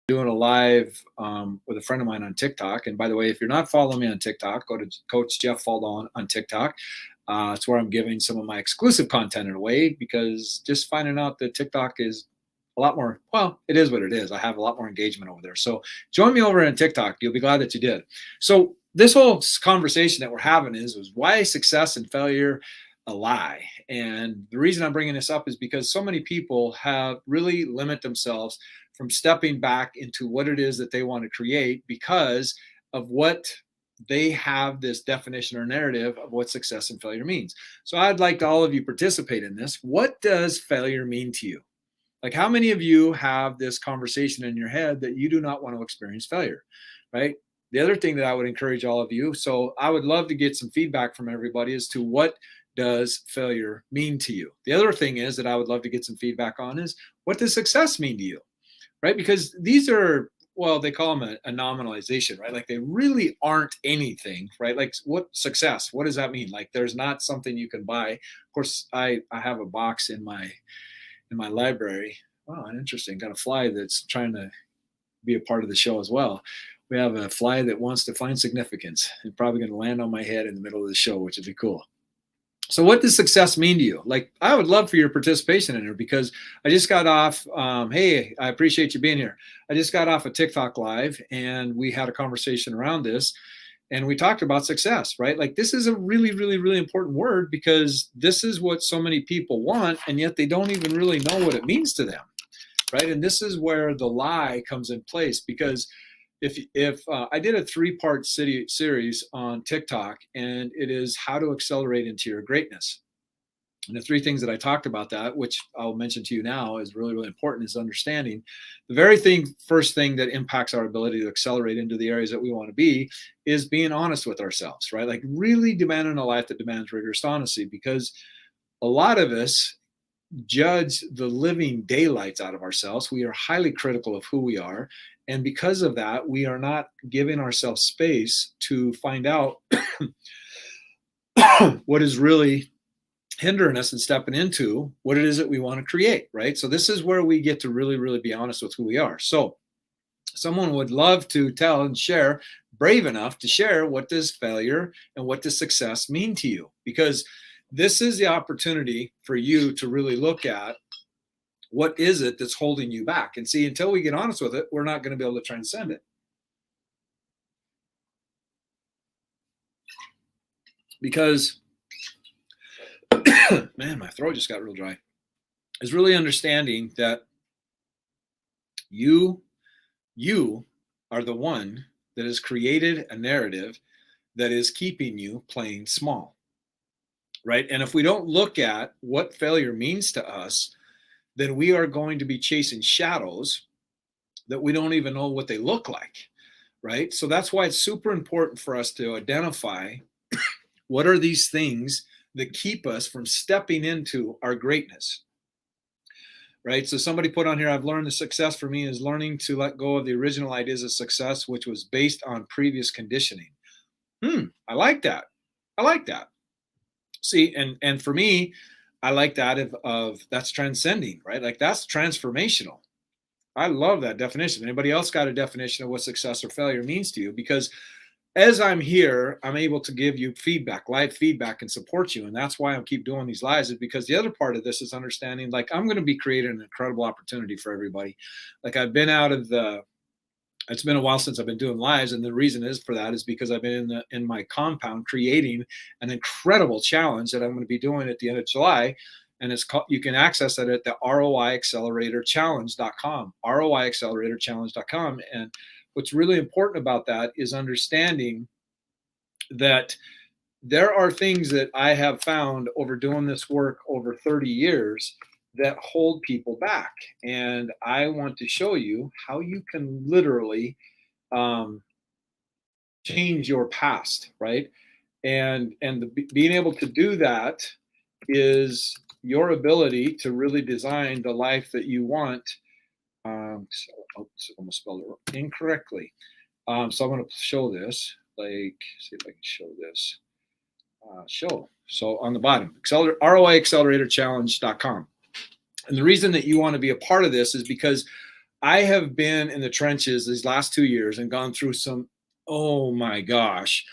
doing a live with a friend of mine on TikTok. And by the way, if you're not following me on TikTok, go to Coach Jeff Faldo on TikTok. It's where I'm giving some of my exclusive content away, because just finding out that TikTok is a lot more, well, it is what it is. I have a lot more engagement over there. So join me over on TikTok. You'll be glad that you did. So this whole conversation that we're having is why success and failure a lie. And the reason I'm bringing this up is because so many people have really limit themselves from stepping back into what it is that they want to create because of what they have this definition or narrative of what success and failure means. So I'd like all of you participate in this. What does failure mean to you? Like, how many of you have this conversation in your head that you do not want to experience failure, right? The other thing that I would encourage all of you, so I would love to get some feedback from everybody as to what does failure mean to you. The other thing is that I would love to get some feedback on is, what does success mean to you, right? Because these are, well, they call them a nominalization, right? Like, they really aren't anything, right? Like, what success, what does that mean? Like, there's not something you can buy. Of course, I have a box in my library. Wow, interesting. Got a fly that's trying to be a part of the show as well. We have a fly that wants to find significance and probably going to land on my head in the middle of the show, which would be cool. So what does success mean to you? Like, I would love for your participation in it, because I just got off, hey, I appreciate you being here. I just got off a TikTok live and we had a conversation around this. And we talked about success, right? Like, this is a really, really, really important word, because this is what so many people want, and yet they don't even really know what it means to them, right? And this is where the lie comes in place, because if I did a 3-part series on TikTok, and it is how to accelerate into your greatness. And the 3 things that I talked about, that, which I'll mention to you now, is really, really important, is understanding the first thing that impacts our ability to accelerate into the areas that we want to be is being honest with ourselves, right? Like, really demanding a life that demands rigorous honesty, because a lot of us judge the living daylights out of ourselves. We are highly critical of who we are. And because of that, we are not giving ourselves space to find out what is really hindering us and stepping into what it is that we want to create, right? So this is where we get to really, really be honest with who we are. So someone would love to tell and share, brave enough to share, what does failure and what does success mean to you? Because this is the opportunity for you to really look at what is it that's holding you back. And see, until we get honest with it, we're not going to be able to transcend it. Because man, my throat just got real dry. Is really understanding that you are the one that has created a narrative that is keeping you playing small, right? And if we don't look at what failure means to us, then we are going to be chasing shadows that we don't even know what they look like, right? So that's why it's super important for us to identify what are these things that keep us from stepping into our greatness, right? So somebody put on here, I've learned the success for me is learning to let go of the original ideas of success, which was based on previous conditioning. I like that. I like that. See, and for me, I like that of that's transcending, right? Like, that's transformational. I love that definition. Anybody else got a definition of what success or failure means to you? Because as I'm here, I'm able to give you feedback, live feedback, and support you. And that's why I keep doing these lives, is because the other part of this is understanding, like, I'm going to be creating an incredible opportunity for everybody. Like, I've been out of it's been a while since I've been doing lives. And the reason is for that is because I've been in my compound creating an incredible challenge that I'm going to be doing at the end of July. And it's called, you can access it at the ROIacceleratorchallenge.com, ROIacceleratorchallenge.com. And what's really important about that is understanding that there are things that I have found over doing this work over 30 years that hold people back. And I want to show you how you can literally change your past, right? And being able to do that is your ability to really design the life that you want. So I almost spelled it incorrectly. So I'm going to show this. Like, see if I can show this. So on the bottom, ROIacceleratorchallenge.com. And the reason that you want to be a part of this is because I have been in the trenches these last 2 years and gone through some, oh my gosh,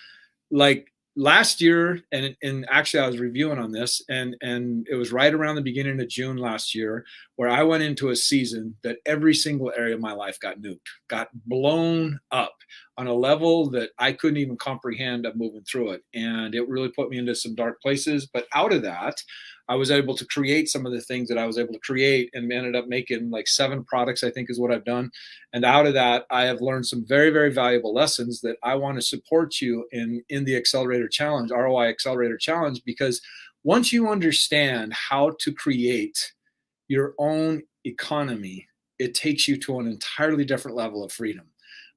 like last year, and actually I was reviewing on this, and it was right around the beginning of June last year where I went into a season that every single area of my life got nuked, got blown up on a level that I couldn't even comprehend of moving through it. And it really put me into some dark places. But out of that, I was able to create some of the things that I was able to create and ended up making like 7 products, I think is what I've done. And out of that, I have learned some very, very valuable lessons that I want to support you in the Accelerator Challenge, ROI Accelerator Challenge, because once you understand how to create your own economy, it takes you to an entirely different level of freedom,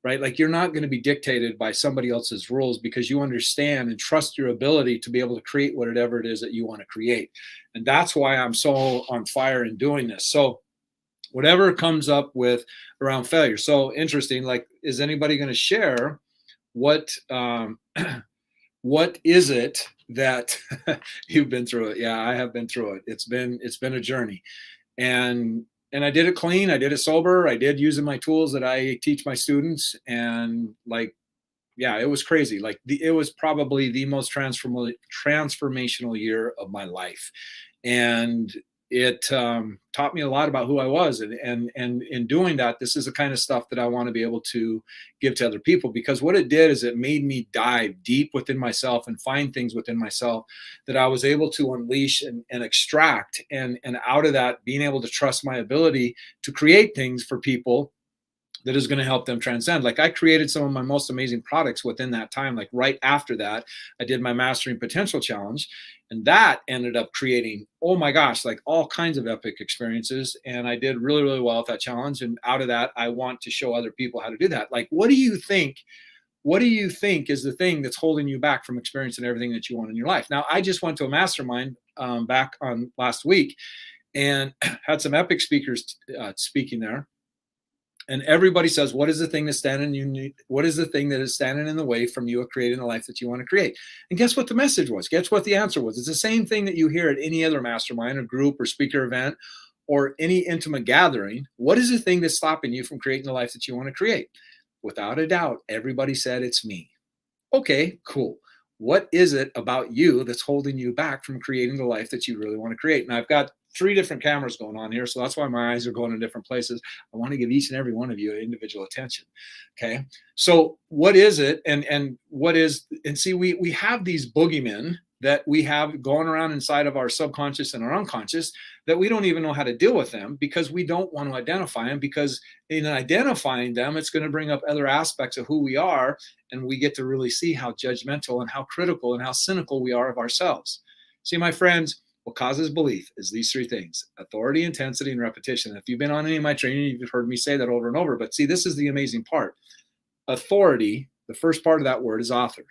right? Like you're not going to be dictated by somebody else's rules because you understand and trust your ability to be able to create whatever it is that you want to create. And that's why I'm so on fire in doing this. So whatever comes up with around failure. So interesting. Like, is anybody going to share what what is it that you've been through it? Yeah, I have been through it. It's been a journey, and I did it clean. I did it sober. I did using my tools that I teach my students, and like, yeah, it was crazy. Like it was probably the most transformational year of my life, and it taught me a lot about who I was. And in doing that, this is the kind of stuff that I want to be able to give to other people, because what it did is it made me dive deep within myself and find things within myself that I was able to unleash and extract. And out of that, being able to trust my ability to create things for people that is going to help them transcend. Like I created some of my most amazing products within that time. Like right after that, I did my Mastering Potential Challenge, and that ended up creating, oh my gosh, like all kinds of epic experiences. And I did really, really well at that challenge. And out of that, I want to show other people how to do that. Like, what do you think? What do you think is the thing that's holding you back from experiencing everything that you want in your life? Now, I just went to a mastermind back on last week and had some epic speakers speaking there, and everybody says, what is the thing that's standing you? What is the thing that is standing in the way from you creating the life that you want to create? And guess what the message was? Guess what the answer was? It's the same thing that you hear at any other mastermind or group or speaker event or any intimate gathering. What is the thing that's stopping you from creating the life that you want to create? Without a doubt, everybody said it's me. Okay, cool. What is it about you that's holding you back from creating the life that you really want to create? And I've got 3 different cameras going on here, so that's why my eyes are going in different places. I want to give each and every one of you individual attention. Okay, so what is it, and what is, and see, we have these boogeymen that we have going around inside of our subconscious and our unconscious that we don't even know how to deal with them because we don't want to identify them, because in identifying them, it's going to bring up other aspects of who we are, and we get to really see how judgmental and how critical and how cynical we are of ourselves. See, my friends, what causes belief is these 3 things: authority, intensity, and repetition. If you've been on any of my training, you've heard me say that over and over. But see, this is the amazing part. Authority, the first part of that word is author.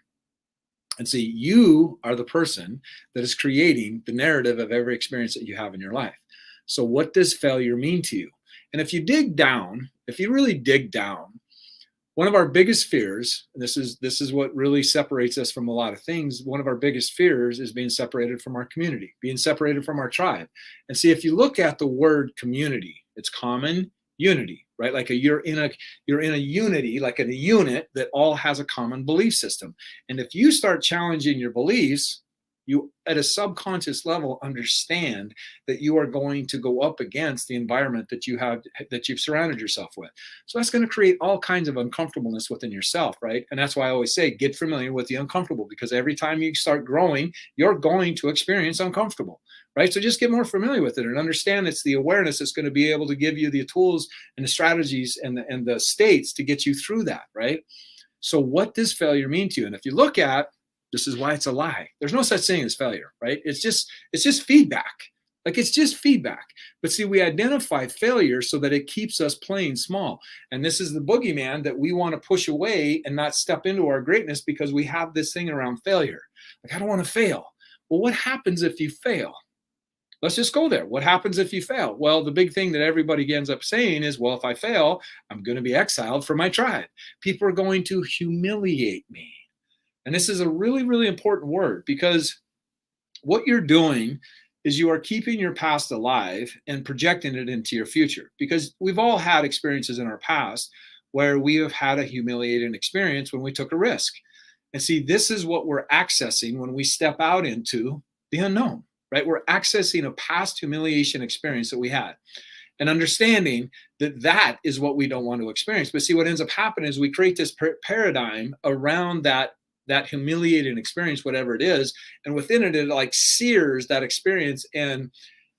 And see, you are the person that is creating the narrative of every experience that you have in your life. So what does failure mean to you? And if you dig down, if you really dig down, one of our biggest fears, and this is what really separates us from a lot of things, one of our biggest fears is being separated from our community, being separated from our tribe. And see, if you look at the word community, it's common unity, right? Like you're in a unity, like in a unit that all has a common belief system. And if you start challenging your beliefs, you at a subconscious level understand that you are going to go up against the environment that you've surrounded yourself with. So that's going to create all kinds of uncomfortableness within yourself, right? And that's why I always say get familiar with the uncomfortable, because every time you start growing, you're going to experience uncomfortable, right? So just get more familiar with it and understand it's the awareness that's going to be able to give you the tools and the strategies and the states to get you through that, right? So what does failure mean to you? And if you look at, this is why it's a lie. There's no such thing as failure, right? It's just feedback. Like it's just feedback. But see, we identify failure so that it keeps us playing small. And this is the boogeyman that we want to push away and not step into our greatness, because we have this thing around failure. Like, I don't want to fail. Well, what happens if you fail? Let's just go there. What happens if you fail? Well, the big thing that everybody ends up saying is, well, if I fail, I'm going to be exiled from my tribe. People are going to humiliate me. And this is a really, really important word, because what you're doing is you are keeping your past alive and projecting it into your future, because we've all had experiences in our past where we have had a humiliating experience when we took a risk. And see, this is what we're accessing when we step out into the unknown, right? We're accessing a past humiliation experience that we had, and understanding that that is what we don't want to experience. But see, what ends up happening is we create this paradigm around that humiliating experience, whatever it is, and within it, it like sears that experience, and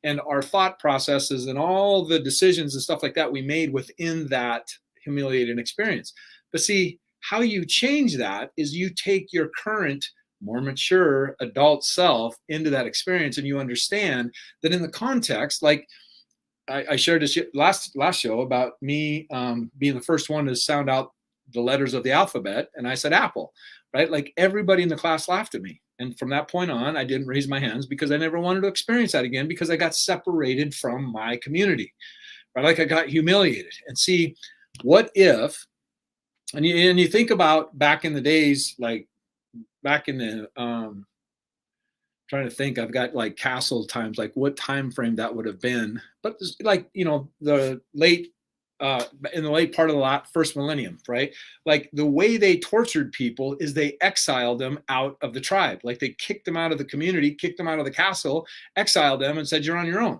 our thought processes and all the decisions and stuff like that we made within that humiliating experience. But see, how you change that is you take your current, more mature adult self into that experience, and you understand that in the context, like I shared this last show about me being the first one to sound out the letters of the alphabet, and I said apple, right? Like everybody in the class laughed at me, and from that point on, I didn't raise my hands because I never wanted to experience that again, because I got separated from my community, right? Like I got humiliated. And see, what if? And you think about back in the days, like back in the trying to think, I've got like castle times, like what time frame that would have been, but like the late in the late part of the first millennium, right? Like the way they tortured people is they exiled them out of the tribe, like they kicked them out of the community, kicked them out of the castle, exiled them, and said you're on your own.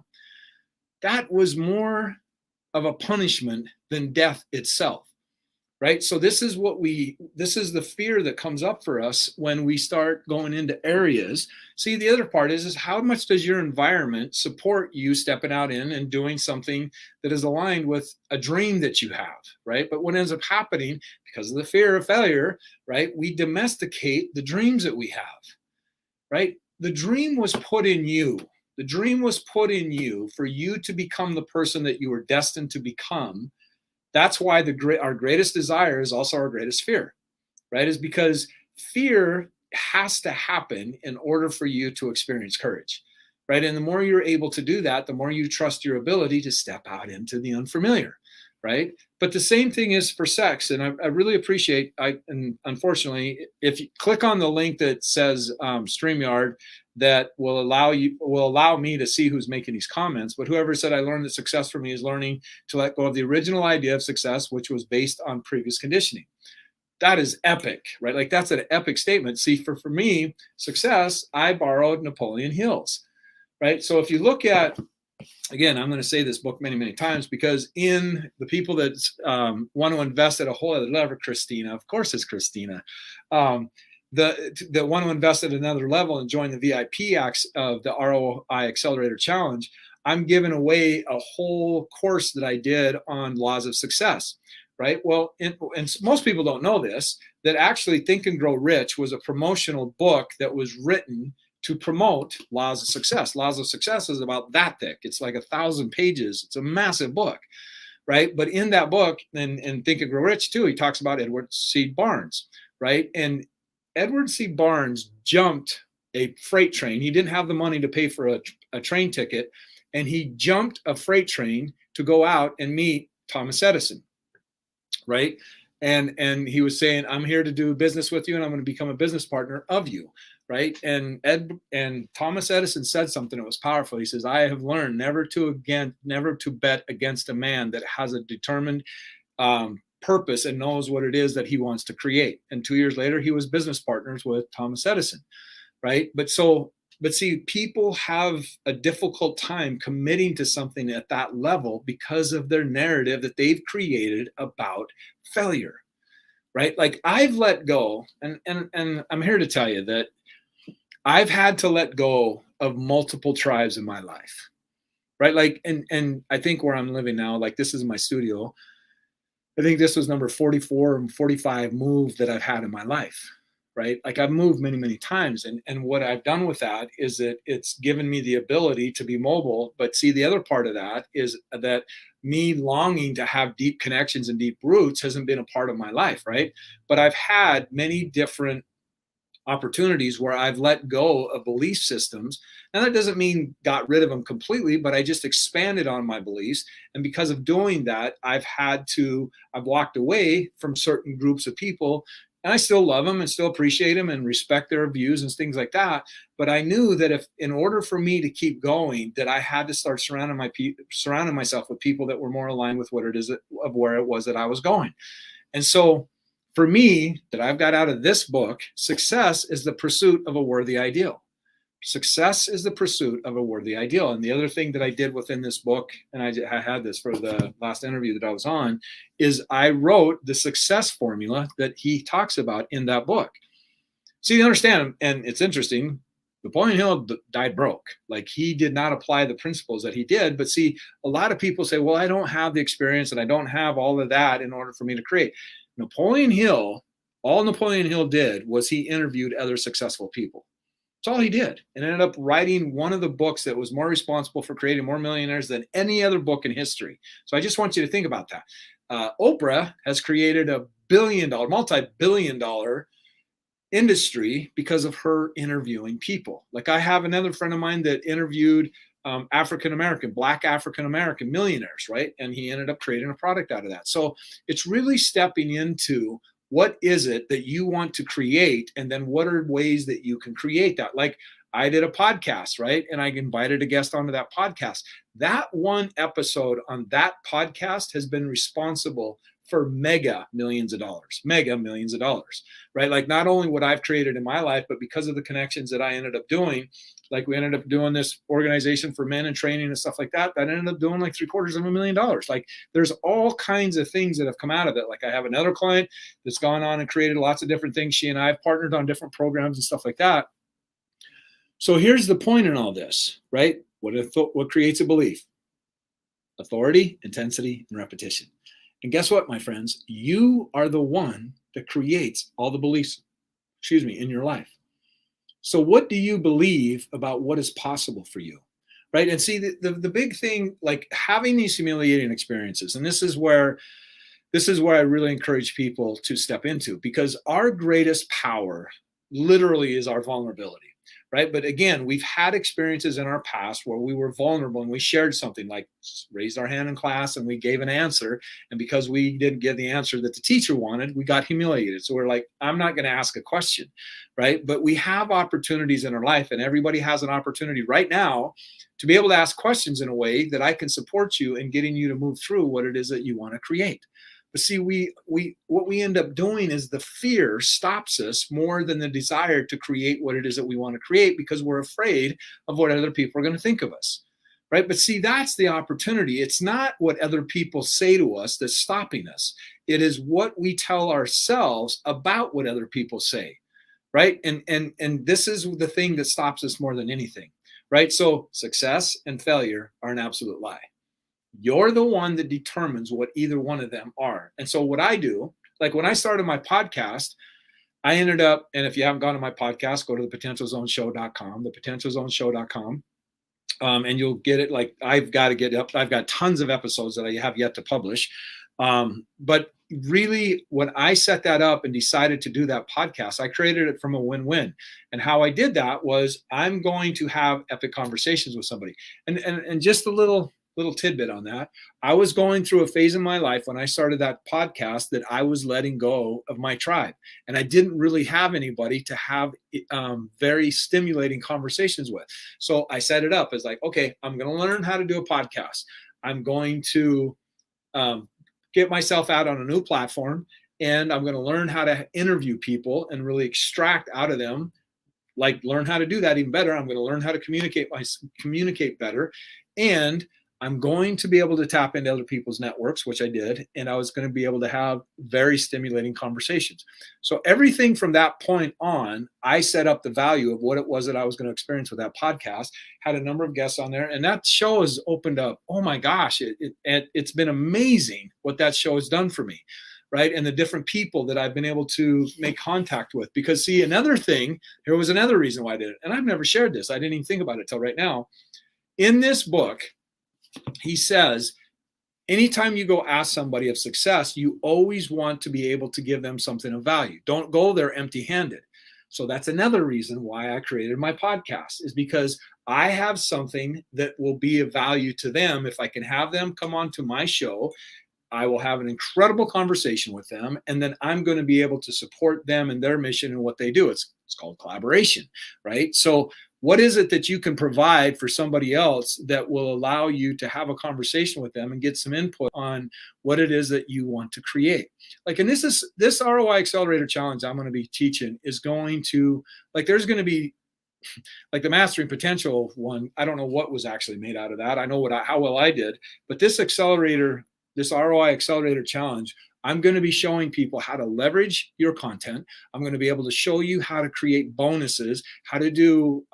That was more of a punishment than death itself. Right. So this is the fear that comes up for us when we start going into areas. See, the other part is how much does your environment support you stepping out in and doing something that is aligned with a dream that you have, right? But what ends up happening, because of the fear of failure, right, we domesticate the dreams that we have, right? The dream was put in you. The dream was put in you for you to become the person that you were destined to become. That's why our greatest desire is also our greatest fear, right? Is because fear has to happen in order for you to experience courage, right? And the more you're able to do that, the more you trust your ability to step out into the unfamiliar, right? But the same thing is for sex. And I really appreciate, and unfortunately, if you click on the link that says StreamYard, that will allow me to see who's making these comments. But whoever said I learned that success for me is learning to let go of the original idea of success, which was based on previous conditioning. That is epic, right? Like that's an epic statement. See, for me, success, I borrowed Napoleon Hill's, right? So if you look at, again, I'm going to say this book many, many times, because in the people that want to invest at a whole other level, Christina, of course it's Christina, that want to invest at another level and join the VIP acts of the ROI Accelerator Challenge, I'm giving away a whole course that I did on laws of success, right? Well, and most people don't know this, that actually Think and Grow Rich was a promotional book that was written to promote laws of success. Laws of success is about that thick. It's like 1,000 pages. It's a massive book, right? But in that book, and Think and Grow Rich too, he talks about Edward C. Barnes, right? And Edward C. Barnes jumped a freight train. He didn't have the money to pay for a train ticket, and he jumped a freight train to go out and meet Thomas Edison, right? And he was saying, I'm here to do business with you, and I'm going to become a business partner of you, right? And Thomas Edison said something that was powerful. He says, I have learned never to bet against a man that has a determined purpose and knows what it is that he wants to create. And 2 years later, he was business partners with Thomas Edison, right? But see, people have a difficult time committing to something at that level because of their narrative that they've created about failure, right? Like I've let go, and I'm here to tell you that I've had to let go of multiple tribes in my life, right? Like, and I think where I'm living now, like this is my studio, I think this was number 44 and 45 move that I've had in my life, right? Like I've moved many, many times. And what I've done with that is that it's given me the ability to be mobile. But see, the other part of that is that me longing to have deep connections and deep roots hasn't been a part of my life, right? But I've had many different opportunities where I've let go of belief systems. And that doesn't mean got rid of them completely, but I just expanded on my beliefs. And because of doing that, I've walked away from certain groups of people And I still love them and still appreciate them and respect their views and things like that. But I knew that if, in order for me to keep going, that I had to start surrounding myself with people that were more aligned with what it is of where it was that I was going. And so for me, that I've got out of this book, success is the pursuit of a worthy ideal. Success is the pursuit of a worthy ideal. And the other thing that I did within this book, and I had this for the last interview that I was on, is I wrote the success formula that he talks about in that book. So you understand, and it's interesting, Napoleon Hill died broke. Like, he did not apply the principles that he did. But see, a lot of people say, well, I don't have the experience and I don't have all of that in order for me to create. Napoleon Hill, all Napoleon Hill did was he interviewed other successful people. That's all he did, and ended up writing one of the books that was more responsible for creating more millionaires than any other book in history. So I just want you to think about that. Oprah has created a multi-billion-dollar industry because of her interviewing people. Like, I have another friend of mine that interviewed Black African-American millionaires, right? And he ended up creating a product out of that. So it's really stepping into what is it that you want to create, and then what are ways that you can create that. Like, I did a podcast, right? And I invited a guest onto that podcast. That one episode on that podcast has been responsible for mega millions of dollars, right? Like, not only what I've created in my life, but because of the connections that I ended up doing. Like, we ended up doing this organization for men and training and stuff like that. That ended up doing like $750,000. Like, there's all kinds of things that have come out of it. Like, I have another client that's gone on and created lots of different things. She and I have partnered on different programs and stuff like that. So here's the point in all this, right? What creates a belief? Authority, intensity, and repetition. And guess what, my friends? You are the one that creates all the beliefs, in your life. So what do you believe about what is possible for you, right? And see, the big thing, like having these humiliating experiences, and this is where I really encourage people to step into, because our greatest power literally is our vulnerability. Right. But again, we've had experiences in our past where we were vulnerable and we shared something, like raised our hand in class and we gave an answer. And because we didn't give the answer that the teacher wanted, we got humiliated. So we're like, I'm not going to ask a question. Right. But we have opportunities in our life, and everybody has an opportunity right now to be able to ask questions in a way that I can support you in getting you to move through what it is that you want to create. But see, what we end up doing is the fear stops us more than the desire to create what it is that we want to create, because we're afraid of what other people are going to think of us, right? But see, that's the opportunity. It's not what other people say to us that's stopping us. It is what we tell ourselves about what other people say, right? And this is the thing that stops us more than anything, right? So success and failure are an absolute lie. You're the one that determines what either one of them are. And so what I do, like when I started my podcast, I ended up, and if you haven't gone to my podcast, go to thepotentialzoneshow.com, and you'll get it. Like, I've got to get up. I've got tons of episodes that I have yet to publish. But really, when I set that up and decided to do that podcast, I created it from a win-win. And how I did that was, I'm going to have epic conversations with somebody. And just a little tidbit on that. I was going through a phase in my life when I started that podcast that I was letting go of my tribe. And I didn't really have anybody to have very stimulating conversations with. So I set it up as like, okay, I'm going to learn how to do a podcast. I'm going to get myself out on a new platform, and I'm going to learn how to interview people and really extract out of them, like learn how to do that even better. I'm going to learn how to communicate better. And I'm going to be able to tap into other people's networks, which I did, and I was going to be able to have very stimulating conversations. So everything from that point on, I set up the value of what it was that I was going to experience with that podcast, had a number of guests on there, and that show has opened up. Oh my gosh, it's been amazing what that show has done for me, right? And the different people that I've been able to make contact with. Because see, another thing, here was another reason why I did it, and I've never shared this. I didn't even think about it till right now. In this book, he says, anytime you go ask somebody of success, you always want to be able to give them something of value. Don't go there empty-handed. So that's another reason why I created my podcast, is because I have something that will be of value to them. If I can have them come onto my show, I will have an incredible conversation with them, and then I'm going to be able to support them and their mission and what they do. It's called collaboration, right? So what is it that you can provide for somebody else that will allow you to have a conversation with them and get some input on what it is that you want to create? Like, and this ROI Accelerator Challenge I'm going to be teaching is going to, like, there's going to be, like, the Mastering Potential one. I don't know what was actually made out of that. I know how well I did, but this ROI Accelerator Challenge, I'm going to be showing people how to leverage your content. I'm going to be able to show you how to create bonuses, how to do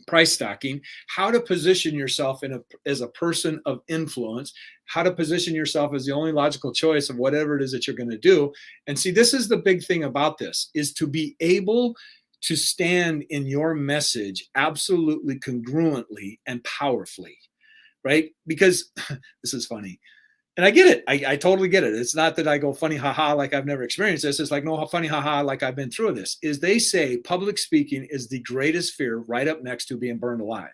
price stacking, how to position yourself as a person of influence, how to position yourself as the only logical choice of whatever it is that you're going to do. And see, this is the big thing about this, is to be able to stand in your message absolutely congruently and powerfully, right? Because this is funny. And I get it. I totally get it. It's not that I go funny haha like I've never experienced this. It's like, no, funny haha like I've been through this. Is they say public speaking is the greatest fear, right up next to being burned alive.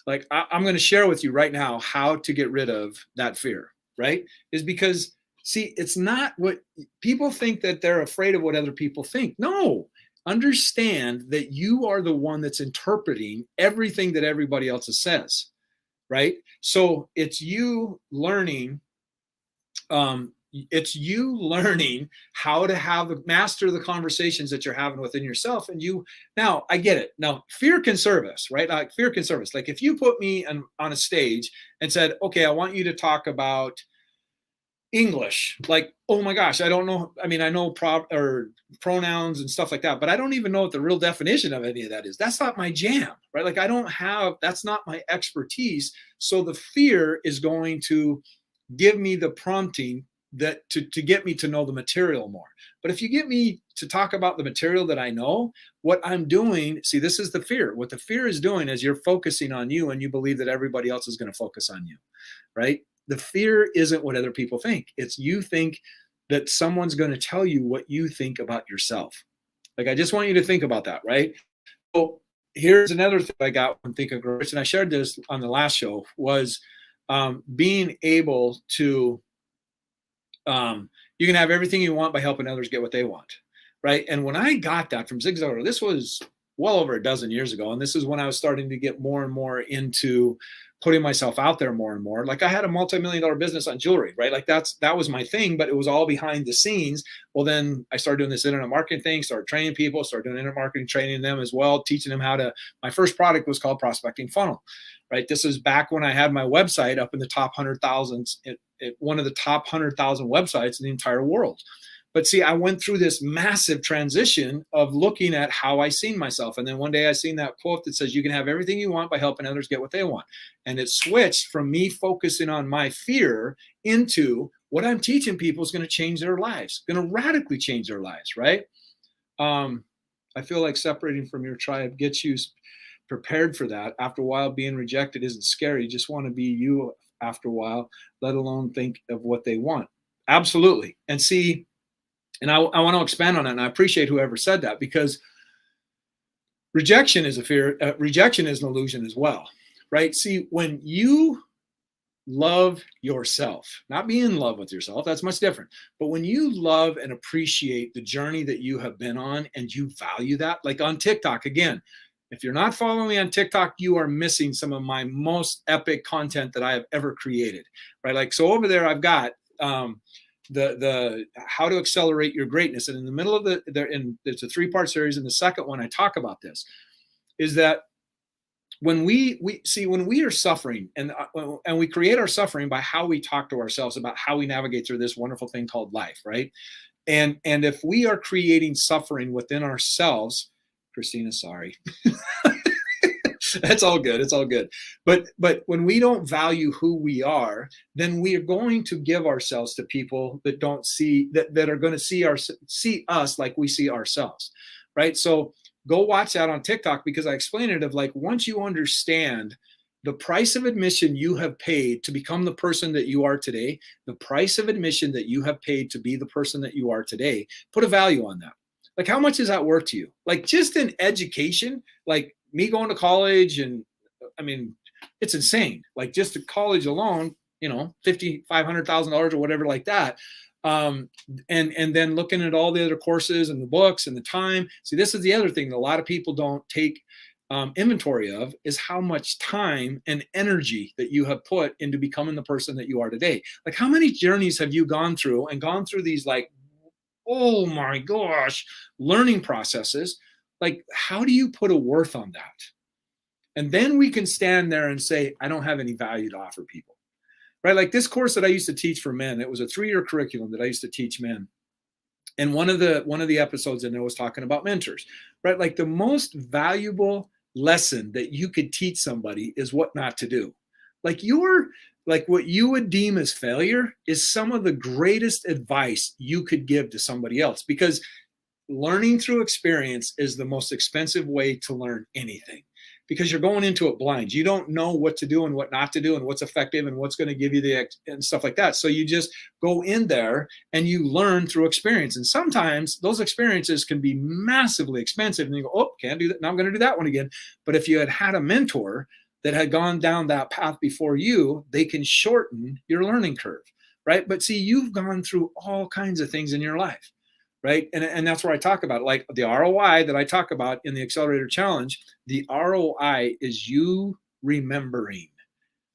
Like, I'm going to share with you right now how to get rid of that fear, right? Is because, see, it's not what people think, that they're afraid of what other people think. No, understand that you are the one that's interpreting everything that everybody else says, right? So it's you learning how to master the conversations that you're having within yourself. And now I get it. Now, fear can serve us, right? Like, fear can serve us. Like, if you put me on a stage and said, okay, I want you to talk about English, like, oh my gosh, I don't know. I mean, I know pronouns and stuff like that, but I don't even know what the real definition of any of that is. That's not my jam, right? Like, that's not my expertise. So the fear is going to give me the prompting that to get me to know the material more. But if you get me to talk about the material that I know, what I'm doing, see, this is the fear. What the fear is doing is you're focusing on you, and you believe that everybody else is going to focus on you, right? The fear isn't what other people think. It's you think that someone's going to tell you what you think about yourself. Like, I just want you to think about that, right? So here's another thing I got from Think and Grow Rich, and I shared this on the last show, was being able to, you can have everything you want by helping others get what they want, right? And when I got that from Zig Ziglar, this was well over a dozen years ago, and this is when I was starting to get more and more into putting myself out there more and more. Like, I had a multi-million-dollar business on jewelry, right? Like, that was my thing, but it was all behind the scenes. Well, then I started doing this internet marketing thing, started training people, started doing internet marketing, training them as well, teaching them my first product was called Prospecting Funnel, right? This is back when I had my website up in the top 100,000, one of the top 100,000 websites in the entire world. But see, I went through this massive transition of looking at how I seen myself. And then one day I seen that quote that says, you can have everything you want by helping others get what they want. And it switched from me focusing on my fear into what I'm teaching people is going to change their lives, going to radically change their lives, right? I feel like separating from your tribe gets you prepared for that. After a while, being rejected isn't scary. You just want to be you after a while, let alone think of what they want. Absolutely. And see, and I want to expand on it, and I appreciate whoever said that, because rejection is a fear. Rejection is an illusion as well, right? See, when you love yourself, not be in love with yourself, that's much different. But when you love and appreciate the journey that you have been on, and you value that, like on TikTok, again, if you're not following me on TikTok, you are missing some of my most epic content that I have ever created, right? Like, so over there, I've got, the how to accelerate your greatness, and in the middle of it's a 3-part series. In the second one, I talk about this, is that when we are suffering, and we create our suffering by how we talk to ourselves about how we navigate through this wonderful thing called life, right? And if we are creating suffering within ourselves, Christina, sorry. That's all good. It's all good. But when we don't value who we are, then we are going to give ourselves to people that don't see that are going to see us like we see ourselves, right? So go watch that on TikTok, because I explain it of like, once you understand the price of admission you have paid to become the person that you are today, the price of admission that you have paid to be the person that you are today, put a value on that. Like, how much is that worth to you? Like, just in education, like me going to college, and I mean, it's insane. Like, just to college alone, $500,000 or whatever like that. Um, and then looking at all the other courses and the books and the time. See, this is the other thing that a lot of people don't take inventory of, is how much time and energy that you have put into becoming the person that you are today. Like, how many journeys have you gone through these, like, oh my gosh, learning processes? Like, how do you put a worth on that? And then we can stand there and say, I don't have any value to offer people, right? Like this course that I used to teach for men, it was a 3-year curriculum that I used to teach men. And one of the episodes in there was talking about mentors, right? Like, the most valuable lesson that you could teach somebody is what not to do. Like, what you would deem as failure is some of the greatest advice you could give to somebody else, because learning through experience is the most expensive way to learn anything, because you're going into it blind. You don't know what to do and what not to do and what's effective and what's going to give you and stuff like that. So you just go in there and you learn through experience. And sometimes those experiences can be massively expensive, and you go, oh, can't do that. Now I'm going to do that one again. But if you had had a mentor that had gone down that path before you, they can shorten your learning curve, right? But see, you've gone through all kinds of things in your life, right? And that's where I talk about, like, the ROI that I talk about in the Accelerator Challenge. The ROI is you remembering.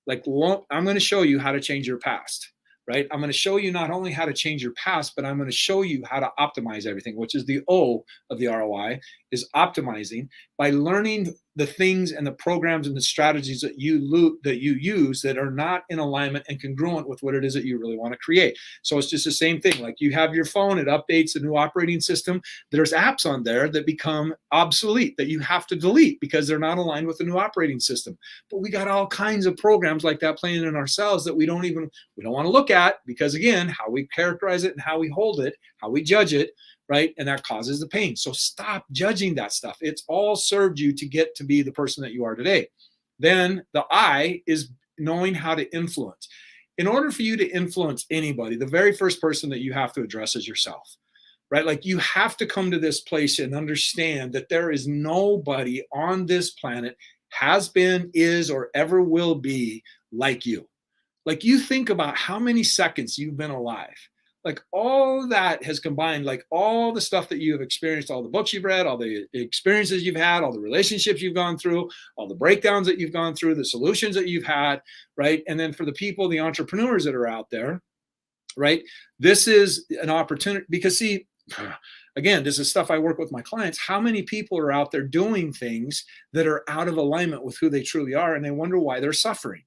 Like, I'm going to show you how to change your past, right? I'm going to show you not only how to change your past, but I'm going to show you how to optimize everything, which is the O of the ROI, is optimizing, by learning the things and the programs and the strategies that you use that are not in alignment and congruent with what it is that you really want to create. So it's just the same thing. Like, you have your phone, it updates a new operating system. There's apps on there that become obsolete that you have to delete because they're not aligned with the new operating system. But we got all kinds of programs like that playing in ourselves that we don't want to look at, because, again, how we characterize it and how we hold it, how we judge it, right? And that causes the pain. So stop judging that stuff. It's all served you to get to be the person that you are today. Then the I is knowing how to influence. In order for you to influence anybody, the very first person that you have to address is yourself, right? Like, you have to come to this place and understand that there is nobody on this planet, has been, is, or ever will be like you. Like, you think about how many seconds you've been alive. Like, all that has combined, like all the stuff that you have experienced, all the books you've read, all the experiences you've had, all the relationships you've gone through, all the breakdowns that you've gone through, the solutions that you've had, right? And then for the people, the entrepreneurs that are out there, right? This is an opportunity, because, see, again, this is stuff I work with my clients. How many people are out there doing things that are out of alignment with who they truly are, and they wonder why they're suffering?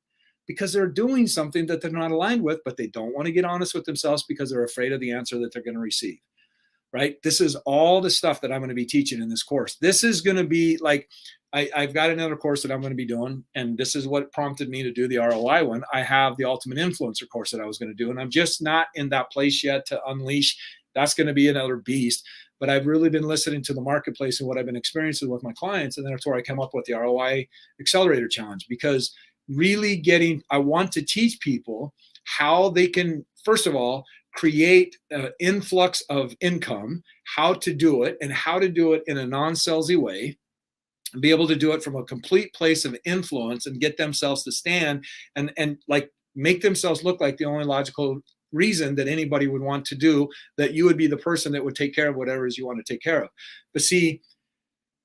Because they're doing something that they're not aligned with, but they don't want to get honest with themselves because they're afraid of the answer that they're going to receive, right? This is all the stuff that I'm going to be teaching in this course. This is going to be like, I've got another course that I'm going to be doing, and this is what prompted me to do the ROI one. I have the Ultimate Influencer course that I was going to do, and I'm just not in that place yet to unleash. That's going to be another beast. But I've really been listening to the marketplace and what I've been experiencing with my clients, and that's where I come up with the ROI Accelerator Challenge, because I want to teach people how they can, first of all, create an influx of income, how to do it, and how to do it in a non-salesy way, and be able to do it from a complete place of influence, and get themselves to stand and like make themselves look like the only logical reason that anybody would want to do, that you would be the person that would take care of whatever it is you want to take care of. But see,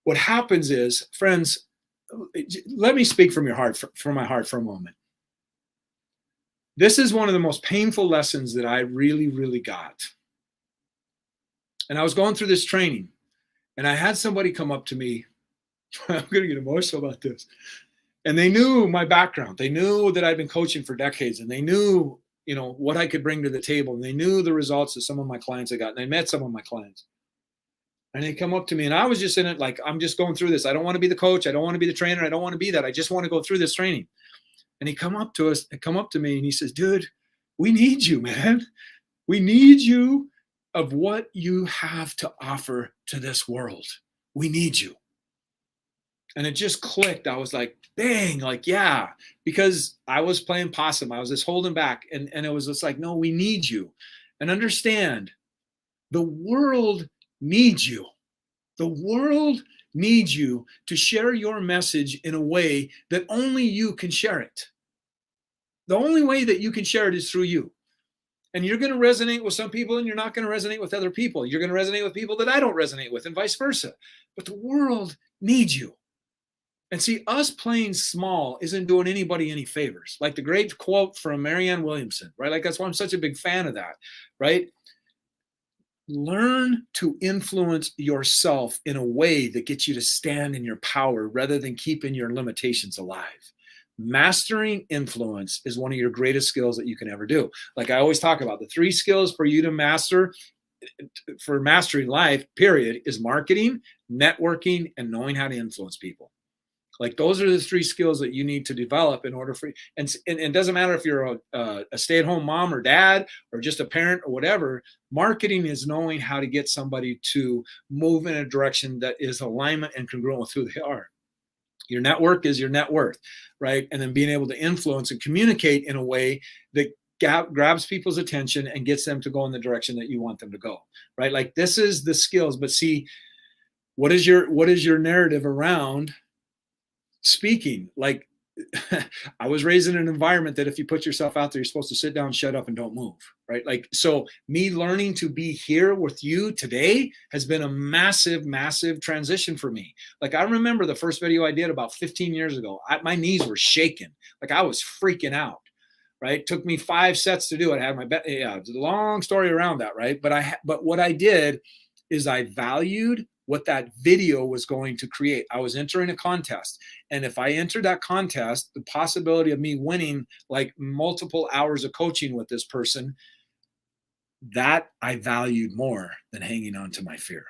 what happens is, friends, let me speak from my heart for a moment. This is one of the most painful lessons that I really, really got. And I was going through this training, and I had somebody come up to me. I'm going to get emotional about this. And they knew my background. They knew that I'd been coaching for decades, and they knew, what I could bring to the table. And they knew the results that some of my clients had gotten. They met some of my clients. And they come up to me, and I was just in it like, I'm just going through this. I don't want to be the coach. I don't want to be the trainer. I don't want to be that. I just want to go through this training. And he come up to me, and he says, dude, we need you, man. We need you of what you have to offer to this world. We need you. And it just clicked. I was like, dang, like, yeah, because I was playing possum. I was just holding back. And it was just like, no, we need you. And understand, the world needs you. The world needs you to share your message in a way that only you can share it. The only way that you can share it is through you. And you're going to resonate with some people and you're not going to resonate with other people. You're going to resonate with people that I don't resonate with and vice versa. But the world needs you. And see, us playing small isn't doing anybody any favors. Like the great quote from Marianne Williamson, right? Like that's why I'm such a big fan of that, right? Learn to influence yourself in a way that gets you to stand in your power rather than keeping your limitations alive. Mastering influence is one of your greatest skills that you can ever do. Like I always talk about, the 3 skills for you to master, for mastering life, period, is marketing, networking, and knowing how to influence people. Like those are the 3 skills that you need to develop in order for, and it doesn't matter if you're a stay-at-home mom or dad or just a parent or whatever. Marketing is knowing how to get somebody to move in a direction that is alignment and congruent with who they are. Your network is your net worth, right? And then being able to influence and communicate in a way that grabs people's attention and gets them to go in the direction that you want them to go, right? Like this is the skills. But see, what is your narrative around speaking? Like I was raised in an environment that if you put yourself out there, you're supposed to sit down, shut up, and don't move, right? Like, so me learning to be here with you today has been a massive, massive transition for me. Like I remember the first video I did about 15 years ago, my knees were shaking. Like I was freaking out, right? It took me 5 sets to do it. I had my yeah, it's a long story around that, right? But what I did is I valued what that video was going to create. I was entering a contest. And if I entered that contest, the possibility of me winning like multiple hours of coaching with this person, that I valued more than hanging on to my fear.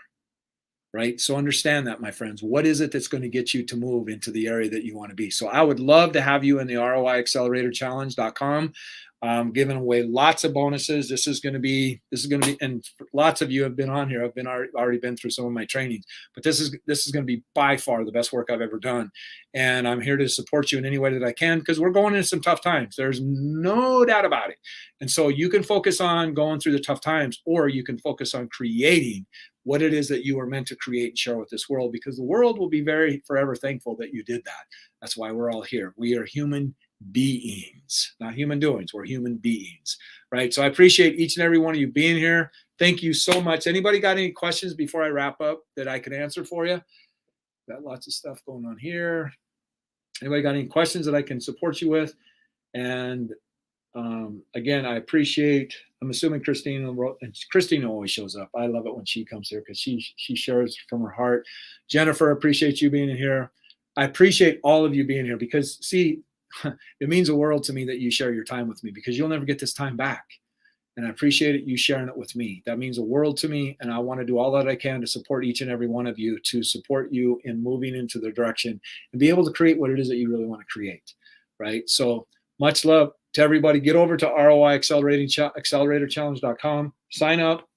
Right? So understand that, my friends. What is it that's going to get you to move into the area that you want to be? So I would love to have you in the ROIacceleratorchallenge.com. Giving away lots of bonuses. This is going to be, and lots of you have been on here. I've already been through some of my trainings, but this is going to be by far the best work I've ever done. And I'm here to support you in any way that I can, because we're going into some tough times. There's no doubt about it. And so you can focus on going through the tough times, or you can focus on creating what it is that you are meant to create and share with this world, because the world will be very forever thankful that you did that. That's why we're all here. We are human beings, not human doings. We're human beings, right? So I appreciate each and every one of you being here. Thank you so much. Anybody got any questions before I wrap up that I can answer for you? Got lots of stuff going on here. Anybody got any questions that I can support you with? And again, I appreciate, I'm assuming Christine always shows up. I love it when she comes here because she shares from her heart. Jennifer, appreciate you being here. I appreciate all of you being here, because see, it means the world to me that you share your time with me, because you'll never get this time back. And I appreciate it, you sharing it with me. That means the world to me. And I want to do all that I can to support each and every one of you, to support you in moving into the direction and be able to create what it is that you really want to create. Right? So much love to everybody. Get over to ROIacceleratorchallenge.com, sign up.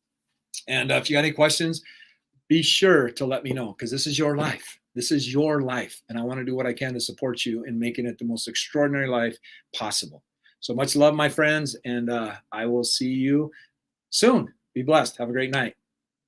And if you got any questions, be sure to let me know, because this is your life. This is your life. And I want to do what I can to support you in making it the most extraordinary life possible. So much love, my friends. And I will see you soon. Be blessed. Have a great night.